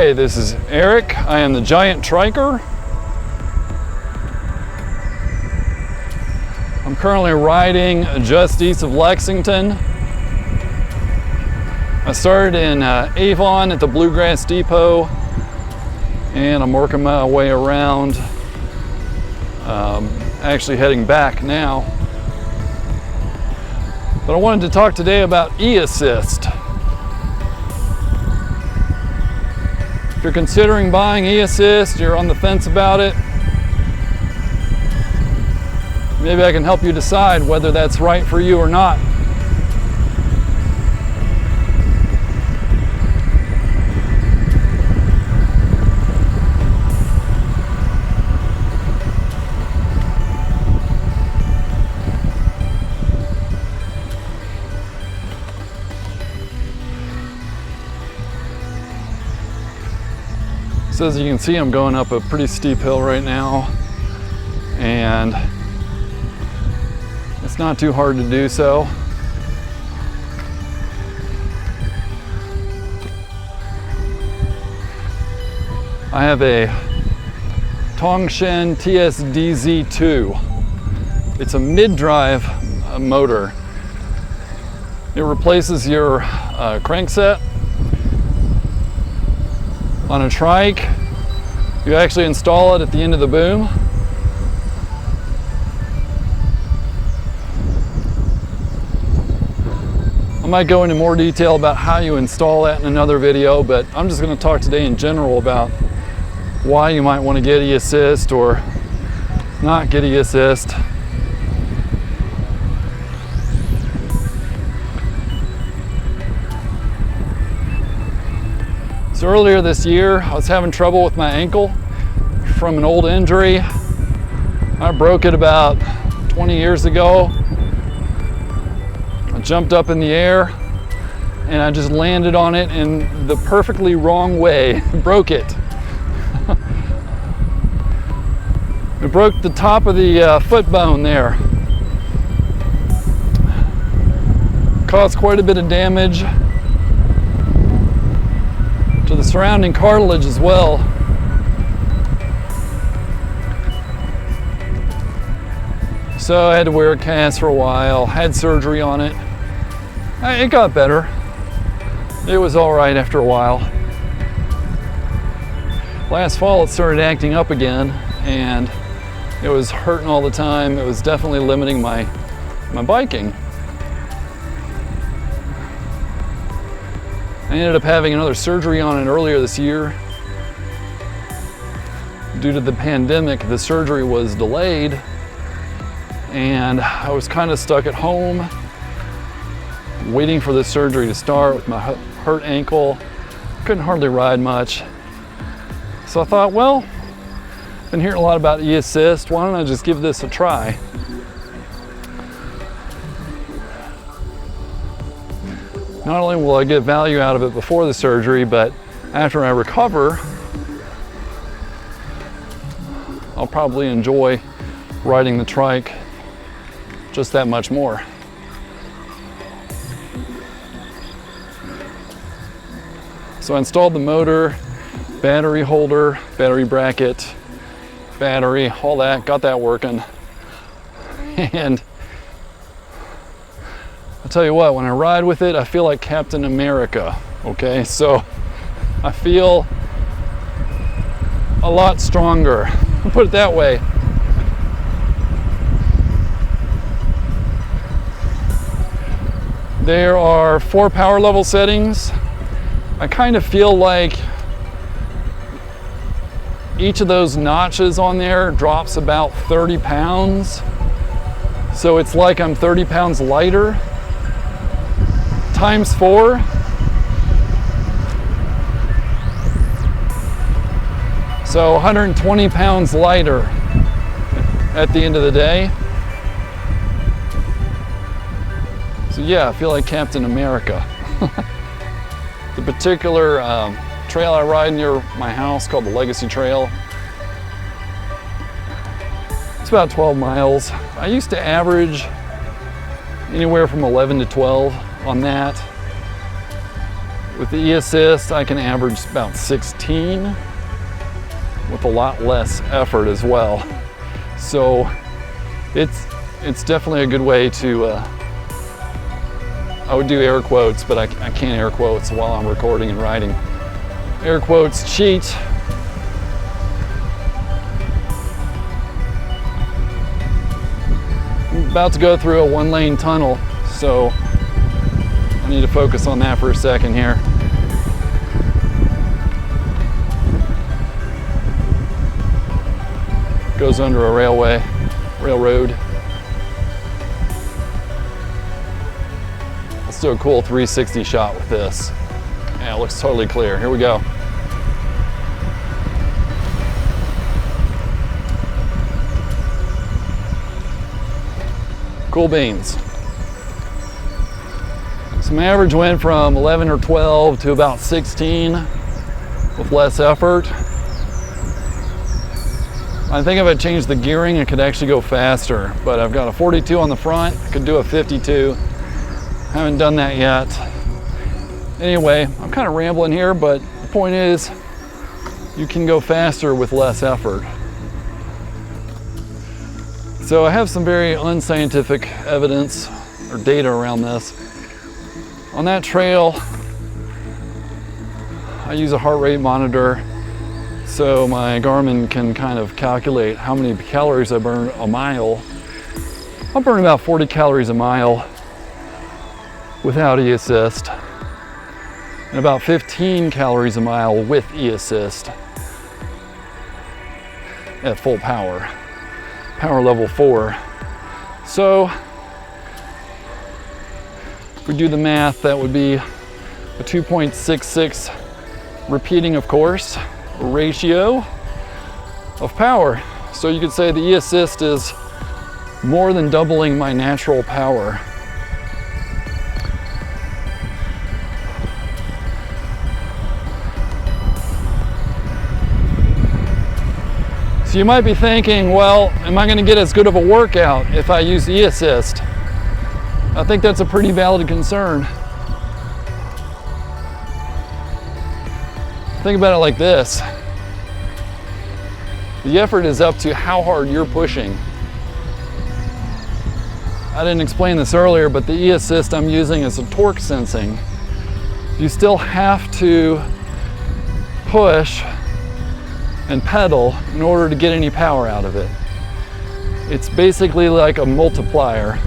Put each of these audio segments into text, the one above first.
Hey, this is Eric. I am the Giant Triker. I'm currently riding just east of Lexington. I started in Avon at the Bluegrass Depot, and I'm working my way around, actually heading back now. But I wanted to talk today about e-assist. If you're considering buying e-assist, you're on the fence about it, maybe I can help you decide whether that's right for you or not. So as you can see, I'm going up a pretty steep hill right now, and it's not too hard to do so. I have a Tongshin TSDZ2. It's a mid-drive motor. It replaces your crankset. On a trike, you actually install it at the end of the boom. I might go into more detail about how you install that in another video, but I'm just going to talk today in general about why you might want to get e-assist or not get e-assist. So earlier this year, I was having trouble with my ankle from an old injury. I broke it about 20 years ago. I jumped up in the air and I just landed on it in the perfectly wrong way. Broke it. It broke the top of the foot bone there. Caused quite a bit of damage to the surrounding cartilage as well. So I had to wear a cast for a while, had surgery on it. It got better. It was all right after a while. Last fall it started acting up again, and it was hurting all the time. It was definitely limiting my biking. I ended up having another surgery on it earlier this year. Due to the pandemic, the surgery was delayed, and I was kind of stuck at home waiting for the surgery to start with my hurt ankle. Couldn't hardly ride much. So I thought, well, I've been hearing a lot about e-assist. Why don't I just give this a try? Not only will I get value out of it before the surgery, but after I recover, I'll probably enjoy riding the trike just that much more. So I installed the motor, battery holder, battery bracket, battery, all that, got that working. And I'll tell you what, when I ride with it, I feel like Captain America, okay? So I feel a lot stronger, I'll put it that way. There are 4 power level settings. I kind of feel like each of those notches on there drops about 30 pounds. So it's like I'm 30 pounds lighter. Times 4. So 120 pounds lighter at the end of the day. So yeah, I feel like Captain America. The particular trail I ride near my house, called the Legacy Trail, it's about 12 miles. I used to average anywhere from 11 to 12 on that. With the e-assist, I can average about 16 with a lot less effort as well. So it's definitely a good way to, I would do air quotes, but I can't air quotes while I'm recording and riding. Air quotes cheat. I'm about to go through a 1-lane tunnel, so I need to focus on that for a second here. Goes under a railroad. Let's do a cool 360 shot with this. Yeah, it looks totally clear. Here we go. Cool beans. So my average went from 11 or 12 to about 16 with less effort. I think if I changed the gearing, it could actually go faster, but I've got a 42 on the front. I could do a 52. Haven't done that yet. Anyway, I'm kind of rambling here, but the point is you can go faster with less effort. So I have some very unscientific evidence or data around this. On that trail, I use a heart rate monitor, so my Garmin can kind of calculate how many calories I burn a mile. I'll burn about 40 calories a mile without e-assist, and about 15 calories a mile with e-assist at full power level 4. So if we do the math, that would be a 2.66 repeating, of course, ratio of power. So you could say the e-assist is more than doubling my natural power. So you might be thinking, well, am I going to get as good of a workout if I use e-assist? I think that's a pretty valid concern. Think about it like this. The effort is up to how hard you're pushing. I didn't explain this earlier, but the e-assist I'm using is a torque sensing. You still have to push and pedal in order to get any power out of it. It's basically like a multiplier.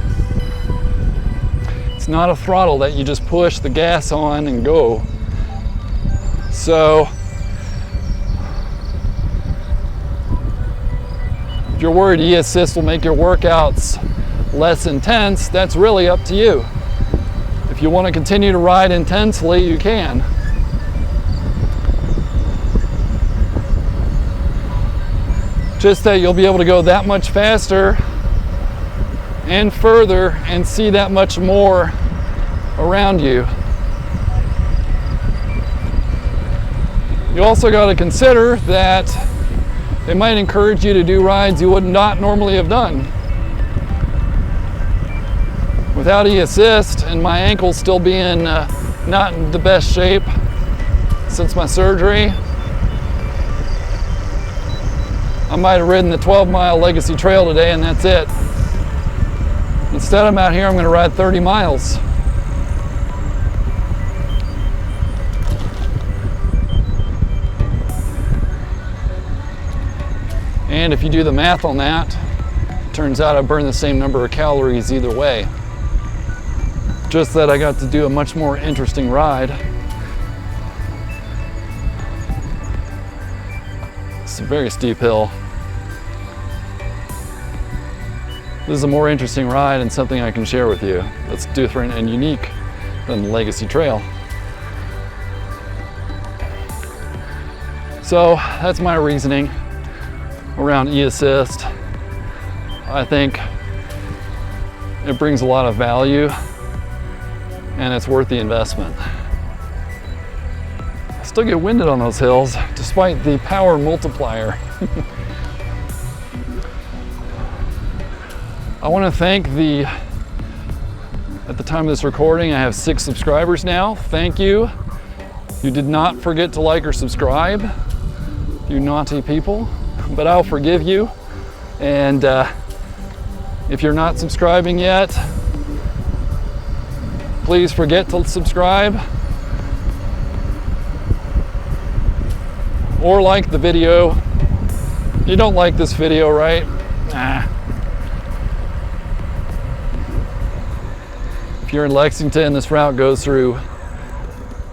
It's not a throttle that you just push the gas on and go. So if you're worried e-assist will make your workouts less intense, that's really up to you. If you want to continue to ride intensely, you can. Just that you'll be able to go that much faster and further and see that much more around you. You also got to consider that it might encourage you to do rides you would not normally have done. Without e-assist and my ankle still being not in the best shape since my surgery, I might have ridden the 12-mile Legacy Trail today and that's it. Instead, I'm out here, I'm going to ride 30 miles. And if you do the math on that, it turns out I burn the same number of calories either way. Just that I got to do a much more interesting ride. It's a very steep hill. This is a more interesting ride and something I can share with you that's different and unique than the Legacy Trail. So that's my reasoning around e-assist. I think it brings a lot of value and it's worth the investment. I still get winded on those hills despite the power multiplier. I want to thank at the time of this recording, I have 6 subscribers now. Thank you. You did not forget to like or subscribe, you naughty people, but I'll forgive you. And if you're not subscribing yet, please forget to subscribe or like the video. You don't like this video, right? Nah. If you're in Lexington, this route goes through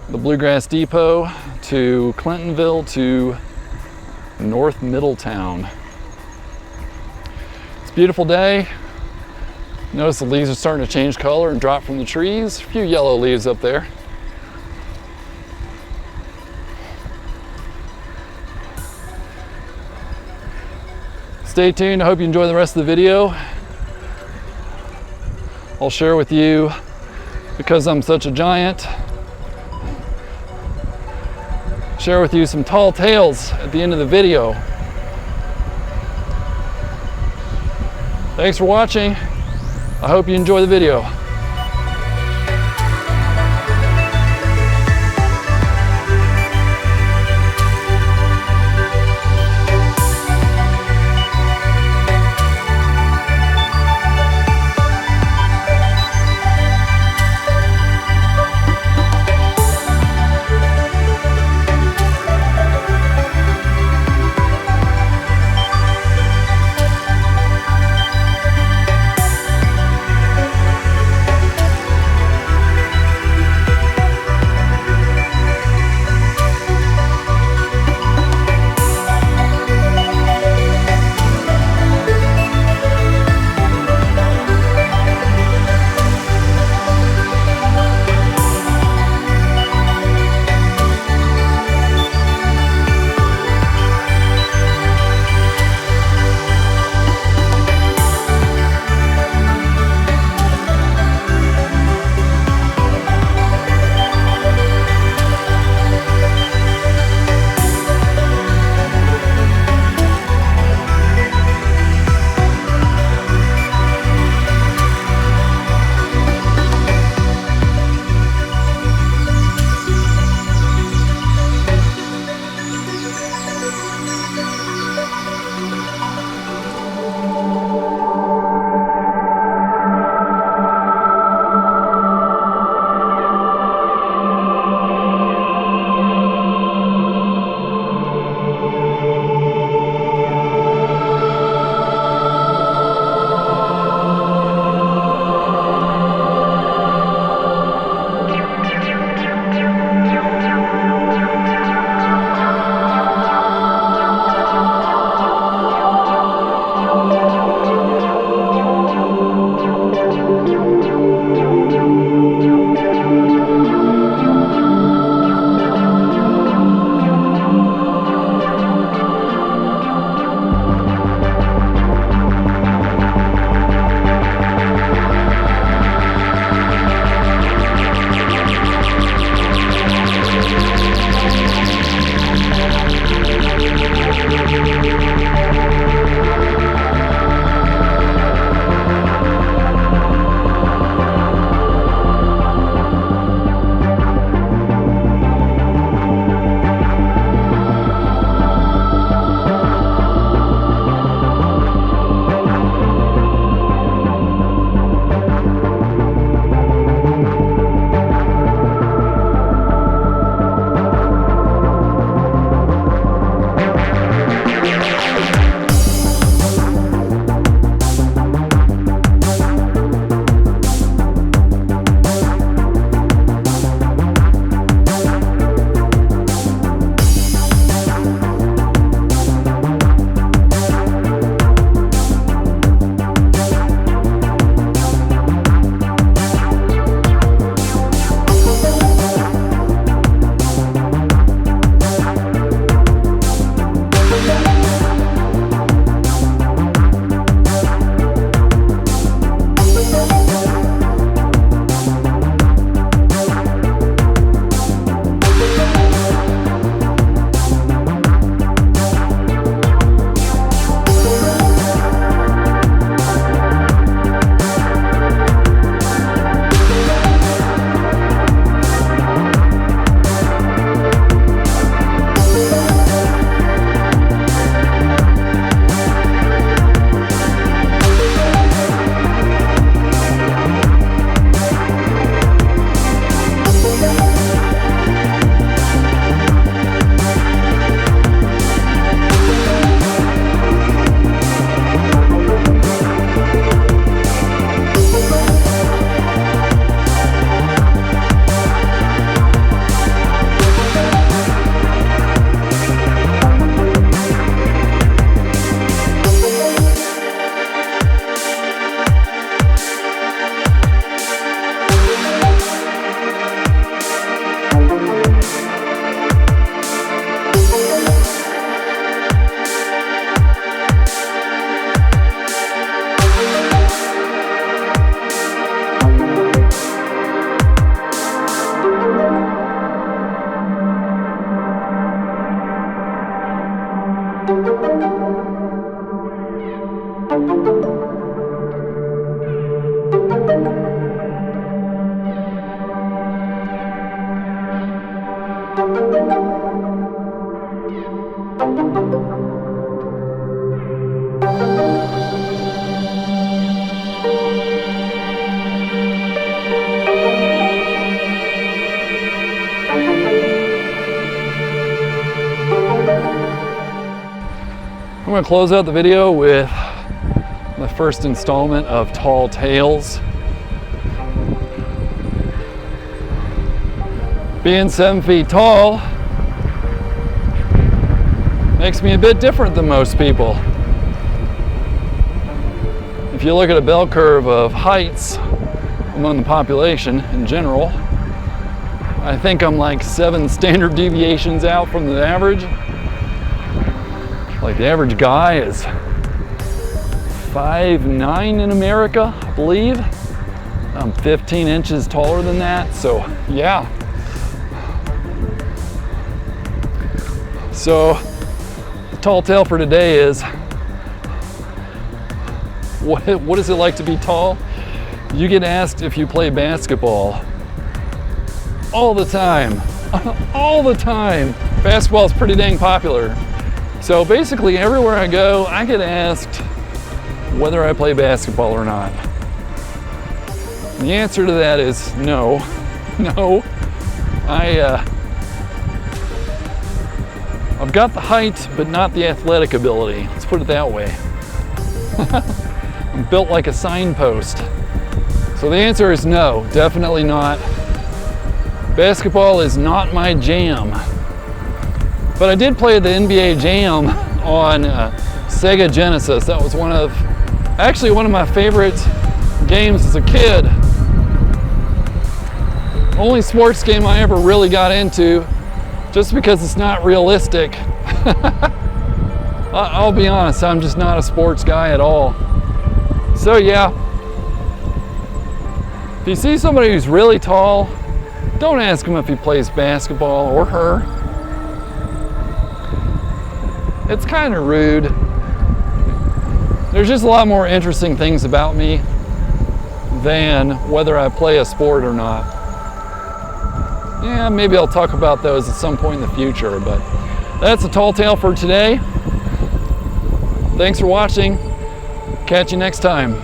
the Bluegrass Depot to Clintonville to North Middletown. It's a beautiful day. Notice the leaves are starting to change color and drop from the trees. A few yellow leaves up there. Stay tuned. I hope you enjoy the rest of the video. I'll share with you, because I'm such a giant, share with you some tall tales at the end of the video. Thanks for watching. I hope you enjoy the video. I'm going to close out the video with the first installment of Tall Tales. Being 7 feet tall makes me a bit different than most people. If you look at a bell curve of heights among the population in general, I think I'm like 7 standard deviations out from the average. Like the average guy is 5'9" in America, I believe. I'm 15 inches taller than that, so yeah. So the tall tale for today is, what is it like to be tall? You get asked if you play basketball all the time. All the time. Basketball is pretty dang popular. So basically everywhere I go, I get asked whether I play basketball or not. The answer to that is no. No. I've got the height, but not the athletic ability. Let's put it that way. I'm built like a signpost. So the answer is no, definitely not. Basketball is not my jam. But I did play the NBA Jam on Sega Genesis. That was actually one of my favorite games as a kid. Only sports game I ever really got into, just because it's not realistic. I'll be honest, I'm just not a sports guy at all. So yeah, if you see somebody who's really tall, don't ask him if he plays basketball, or her. It's kind of rude. There's just a lot more interesting things about me than whether I play a sport or not. Yeah, maybe I'll talk about those at some point in the future, but that's a tall tale for today. Thanks for watching. Catch you next time.